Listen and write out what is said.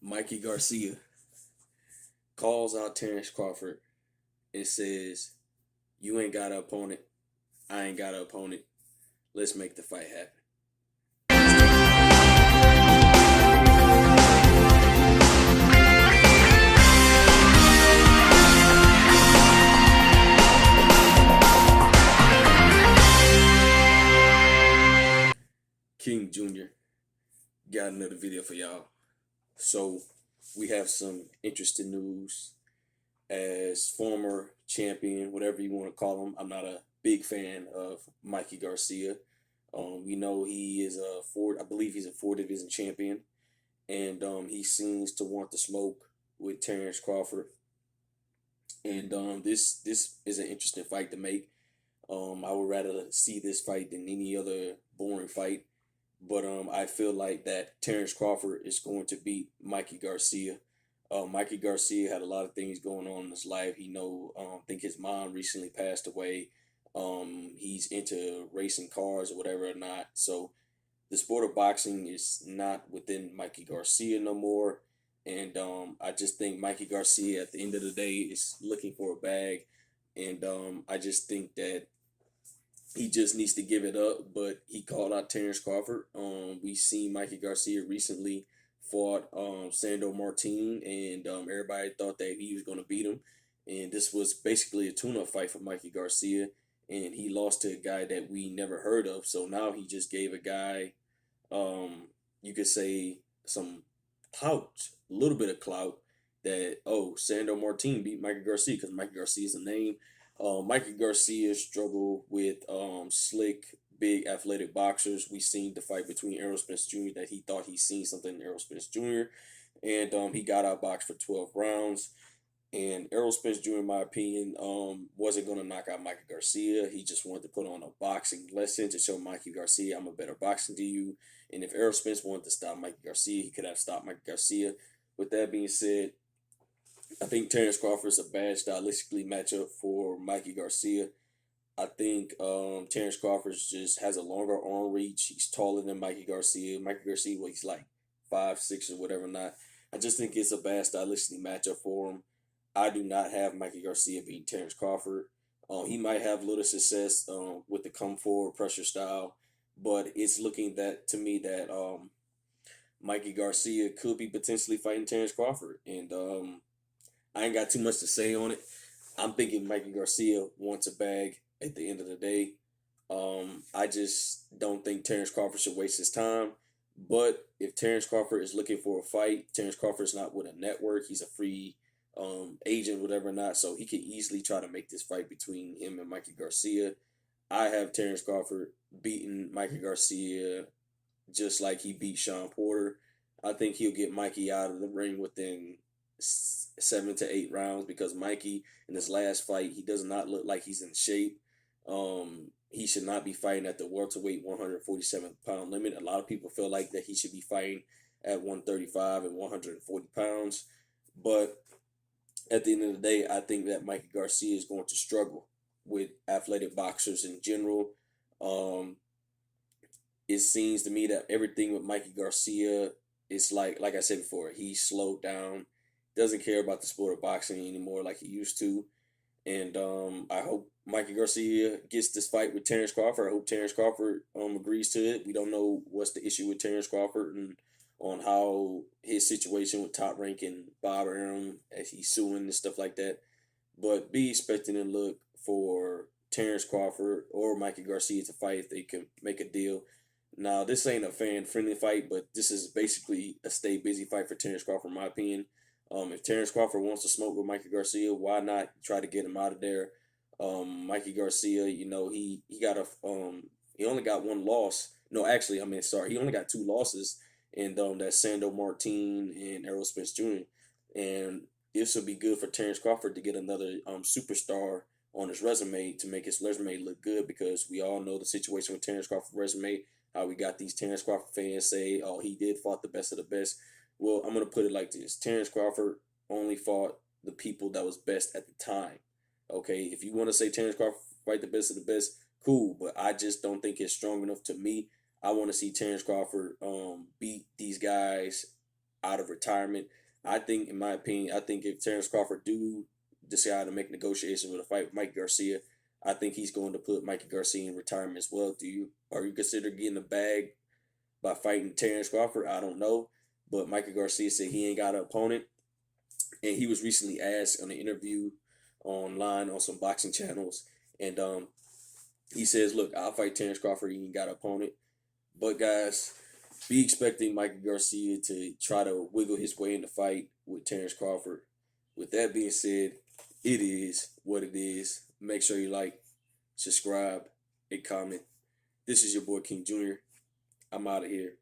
Mikey Garcia calls out Terrance Crawford and says, "You ain't got an opponent. I ain't got an opponent. Let's make the fight happen." King Jr. got another video for y'all. So we have some interesting news. As former champion, whatever you want to call him, I'm not a big fan of Mikey Garcia. We know he is I believe he's a four division champion, and he seems to want the smoke with Terrance Crawford. And this is an interesting fight to make. I would rather see this fight than any other boring fight. But I feel like that Terrance Crawford is going to beat Mikey Garcia. Mikey Garcia had a lot of things going on in his life. I think his mom recently passed away. He's into racing cars or whatever or not. So the sport of boxing is not within Mikey Garcia no more. And I just think Mikey Garcia at the end of the day is looking for a bag. And I just think that he just needs to give it up, but he called out Terrance Crawford. We seen Mikey Garcia recently fought Sandor Martin, and everybody thought that he was going to beat him. And this was basically a tune-up fight for Mikey Garcia, and he lost to a guy that we never heard of. So now he just gave a guy, you could say, some clout, a little bit of clout, that, oh, Sandor Martin beat Mikey Garcia because Mikey Garcia is a name. Mikey Garcia struggled with slick, big, athletic boxers. We seen the fight between Errol Spence Jr. that he thought he seen something in Errol Spence Jr. And he got outboxed for 12 rounds. And Errol Spence Jr., in my opinion, wasn't going to knock out Mikey Garcia. He just wanted to put on a boxing lesson to show Mikey Garcia, I'm a better boxer than you. And if Errol Spence wanted to stop Mikey Garcia, he could have stopped Mikey Garcia. With that being said, I think Terrance Crawford is a bad stylistically matchup for Mikey Garcia. I think Terrance Crawford just has a longer arm reach. He's taller than Mikey Garcia. Mikey Garcia, well, he's like 5'6" or whatever not. I just think it's a bad stylistically matchup for him. I do not have Mikey Garcia beating Terrance Crawford. He might have a little success with the come forward pressure style, but it's looking that to me that Mikey Garcia could be potentially fighting Terrance Crawford, and I ain't got too much to say on it. I'm thinking Mikey Garcia wants a bag at the end of the day. I just don't think Terrance Crawford should waste his time. But if Terrance Crawford is looking for a fight, Terrance Crawford's not with a network. He's a free agent, whatever or not. So he could easily try to make this fight between him and Mikey Garcia. I have Terrance Crawford beating Mikey Garcia just like he beat Sean Porter. I think he'll get Mikey out of the ring within 7 to 8 rounds because Mikey in his last fight, he does not look like he's in shape. He should not be fighting at the welterweight 147-pound limit. A lot of people feel like that he should be fighting at 135 and 140 pounds. But at the end of the day, I think that Mikey Garcia is going to struggle with athletic boxers in general. It seems to me that everything with Mikey Garcia is like I said before, he's slowed down, doesn't care about the sport of boxing anymore like he used to. And I hope Mikey Garcia gets this fight with Terrance Crawford. I hope Terrance Crawford agrees to it. We don't know what's the issue with Terrance Crawford and on how his situation with Top Rank and Bob Arum as he's suing and stuff like that. But be expecting and look for Terrance Crawford or Mikey Garcia to fight if they can make a deal. Now, this ain't a fan-friendly fight, but this is basically a stay-busy fight for Terrance Crawford, in my opinion. If Terrance Crawford wants to smoke with Mikey Garcia, why not try to get him out of there? Mikey Garcia, he got he only got one loss. No, actually, he only got 2 losses, and that's Sandor Martin and Errol Spence Jr. And this would be good for Terrance Crawford to get another superstar on his resume to make his resume look good, because we all know the situation with Terrance Crawford's resume, how we got these Terrance Crawford fans say, oh, he did fought the best of the best. Well, I'm going to put it like this. Terrance Crawford only fought the people that was best at the time. Okay, if you want to say Terrance Crawford fight the best of the best, cool. But I just don't think it's strong enough to me. I want to see Terrance Crawford beat these guys out of retirement. I think, in my opinion, I think if Terrance Crawford do decide to make negotiations with a fight with Mike Garcia, I think he's going to put Mikey Garcia in retirement as well. Are you consider getting the bag by fighting Terrance Crawford? I don't know, but Mikey Garcia said he ain't got an opponent, and he was recently asked on an interview online on some boxing channels, and he says, "Look, I'll fight Terrance Crawford. He ain't got an opponent, but guys, be expecting Mikey Garcia to try to wiggle his way in the fight with Terrance Crawford." With that being said, it is what it is. Make sure you like, subscribe, and comment. This is your boy King Jr. I'm out of here.